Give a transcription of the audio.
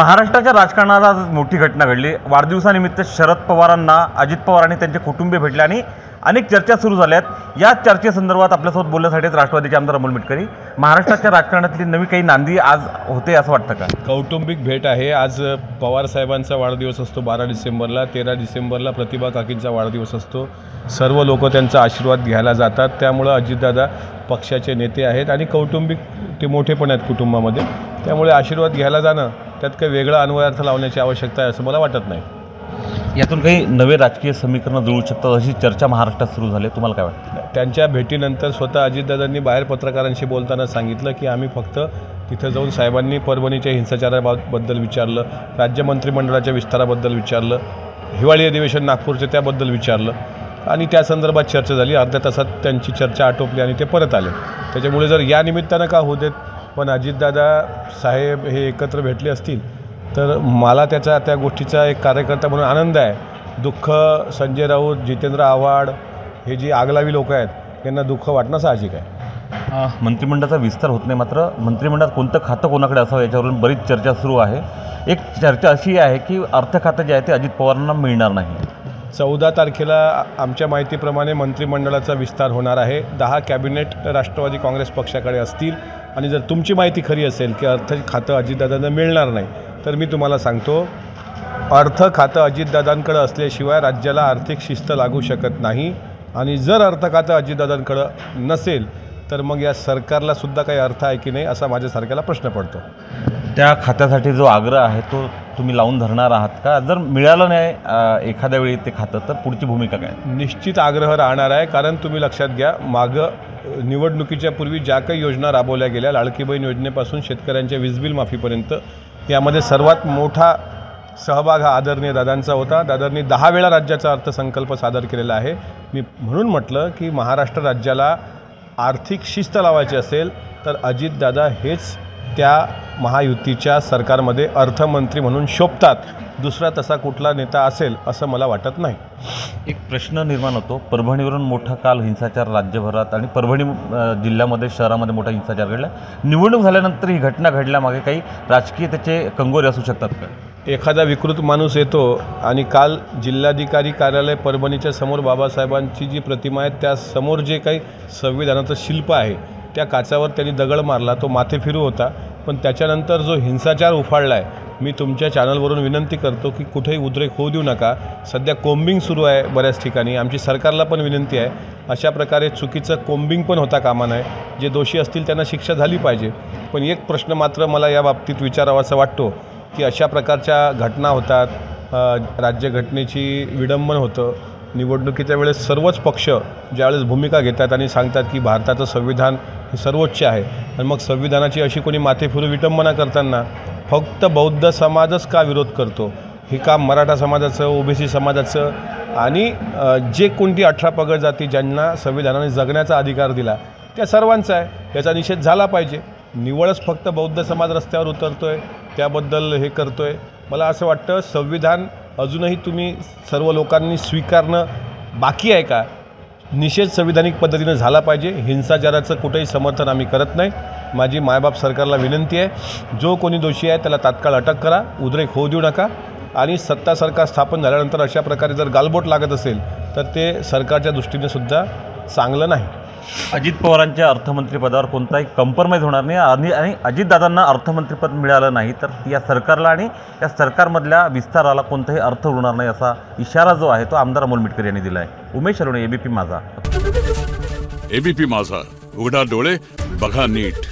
महाराष्ट्राच्या राजकारणात आज मोठी घटना घडली। वाढदिवसानिमित्त शरद पवारांना अजित पवार आणि त्यांचे कुटुंबीय भेटले आणि अनेक चर्चा सुरू झाल्यात। या चर्चेसंदर्भात आपल्यासोबत बोलण्यासाठी राष्ट्रवादीचे आमदार अमोल मिटकरी, महाराष्ट्राच्या राजकारणातली नवी काही नांदी आज होते असं वाटतं का? कौटुंबिक भेट आहे। आज पवार साहेबांचा वाढदिवस असतो 12 डिसेंबरला, 13 डिसेंबरला प्रतिभा काकींचा वाढदिवस असतो। सर्व लोक त्यांचा आशीर्वाद घ्यायला जातात, त्यामुळे अजितदादा पक्षाचे नेते आहेत आणि कौटुंबिक ते मोठे पण आहेत कुटुंबामध्ये, त्यामुळे आशीर्वाद घ्यायला जाणं त्यात काही वेगळा अन्वयार्थ लावण्याची आवश्यकता आहे असं मला वाटत नाही। यातून काही नवे राजकीय समीकरण जुळू शकतात अशी चर्चा महाराष्ट्रात सुरू झाली, तुम्हाला काय वाटतं? त्यांच्या भेटीनंतर स्वतः अजितदादांनी बाहेर पत्रकारांशी बोलताना सांगितलं की आम्ही फक्त तिथं जाऊन साहेबांनी परभणीच्या हिंसाचाराबद्दल विचारलं, राज्य मंत्रिमंडळाच्या विस्ताराबद्दल विचारलं, हिवाळी अधिवेशन नागपूरचे त्याबद्दल विचारलं आणि त्या संदर्भात चर्चा झाली। अर्ध्या तासात त्यांची चर्चा आटोपली आणि ते परत आले। त्याच्यामुळे जर या निमित्तानं का होऊ देत, पण अजितदादा साहेब हे एकत्र भेटले असतील तर मला त्या गोष्टीचा एक कार्यकर्ता म्हणून आनंद आहे। दुःख संजय राऊत, जितेंद्र आव्हाड हे जी आगलावी लोक आहेत यांना दुःख वाटणं साहजिक आहे। मंत्रिमंडळाचा विस्तार होत नाही, मात्र मंत्रिमंडळात कोणतं खातं कोणाकडे असावं याच्यावरून बरीच चर्चा सुरू आहे। एक चर्चा अशी आहे की अर्थ खातं जे आहे ते अजित पवारांना मिळणार नाही। 14 तारखेला आमच्या माहितीप्रमाणे मंत्रिमंडळाचा विस्तार होणार आहे। 10 कॅबिनेट राष्ट्रवादी काँग्रेस पक्षाकडे असतील आणि जर तुमची माहिती खरी असेल की अर्थ खातं अजितदादांना मिळणार नाही, तर मी तुम्हाला सांगतो अर्थ खातं अजितदादांकडे असल्याशिवाय राज्याला आर्थिक शिस्त लागू शकत नाही आणि जर अर्थ खातं अजितदादांकडे नसेल तर मग या सरकारला सुद्धा काही अर्थ आहे की नाही असा माझ्यासारख्याला प्रश्न पडतो। त्या खात्यासाठी जो आग्रह आहे तो तुम्ही लावून धरणार आहात का? जर मिळालं नाही एखाद्या वेळी ते खातं तर पुढची भूमिका काय? निश्चित आग्रह राहणार आहे, कारण तुम्ही लक्षात घ्या मागं निवडणुकीच्या पूर्वी ज्या काही योजना राबवल्या गेल्या, लाडकी बहीण योजनेपासून शेतकऱ्यांच्या वीज बिल माफीपर्यंत, यामध्ये सर्वात मोठा सहभाग हा आदरणीय दादांचा होता। दादांनी 10 वेळा राज्याचा अर्थसंकल्प सादर केलेला आहे। मी म्हणून म्हटलं की महाराष्ट्र राज्याला आर्थिक शिस्त लावायची असेल तर अजितदादा हेच त्या महायुतीच्या सरकारमध्ये अर्थमंत्री म्हणून शोभतात, दुसरा तसा कुठला नेता असेल असं मला वाटत नाही। एक प्रश्न निर्माण होतो, परभणीवरून मोठा काल हिंसाचार राज्यभरात आणि परभणी जिल्ह्यामध्ये शहरामध्ये मोठा हिंसाचार घडला। निवडणूक झाल्यानंतर ही घटना घडल्यामागे काही राजकीय त्याचे कंगोरे असू शकतात का? एखादा विकृत माणूस येतो आणि काल जिल्हाधिकारी कार्यालय परभणीच्या समोर बाबासाहेबांची जी प्रतिमा आहे त्या समोर जे काही संविधानाचं शिल्प आहे त्या काचावर त्यांनी दगड मारला, तो माथे फिरू होता। पण त्याच्यानंतर जो हिंसाचार उफाळला आहे, मी तुमच्या चॅनलवरून विनंती करतो की कुठेही उद्रेक होऊ देऊ नका। सध्या कोम्बिंग सुरू आहे बऱ्याच ठिकाणी, आमची सरकारला पण विनंती आहे अशा प्रकारे चुकीचं कोम्बिंग पण होता कामा नये। जे दोषी असतील त्यांना शिक्षा झाली पाहिजे। पण एक प्रश्न मात्र मला या बाबतीत विचारावासा वाटतो की अशा प्रकारच्या घटना होतात, राज्यघटनेची विडंबन होतं। निवडणुकीच्या वेळेस सर्वच पक्ष ज्यावेळेस भूमिका घेतात आणि सांगतात की भारताचं संविधान हे सर्वोच्च आहे, आणि मग संविधानाची अशी कोणी माथेफिरू विटंबना करताना फक्त बौद्ध समाजच का विरोध करतो? हे काम मराठा समाजाचं, ओबीसी समाजाचं आणि जे कोणती 18 पगड जाती ज्यांना संविधानाने जगण्याचा अधिकार दिला त्या सर्वांचा आहे, याचा निषेध झाला पाहिजे। निवळच फक्त बौद्ध समाज रस्त्यावर उतरतोय त्याबद्दल हे करतोय, मला असं वाटतं संविधान अजूनही तुम्ही सर्व लोकांनी स्वीकारणं बाकी आहे का? निषेध संविधानिक पद्धतीने झाला पाहिजे। हिंसाचाराचं कुठेही समर्थन आम्ही करत नाही। माझी मायबाप सरकारला विनंती आहे, जो कोणी दोषी आहे त्याला तात्काळ अटक करा, उद्रेक होऊ देऊ नका, आणि सत्ता सरकार स्थापन झाल्यानंतर अशा प्रकारे जर गालबोट लागत असेल तर ते सरकारच्या दृष्टीने सुद्धा चांगलं नाही। अजित पवारांच्या अर्थमंत्रीपदावर कोणताही कॉम्प्रोमाइज होणार नाही आणि अजितदादांना अर्थमंत्रीपद मिळालं नाही तर या सरकारला आणि या सरकारमधल्या विस्ताराला कोणताही अर्थ उरणार नाही असा इशारा जो आहे तो आमदार अमोल मिटकरी यांनी दिला आहे। उमेश अरुणे, एबीपी माझा। एबीपी माझा, उघडा डोळे बघा नीट।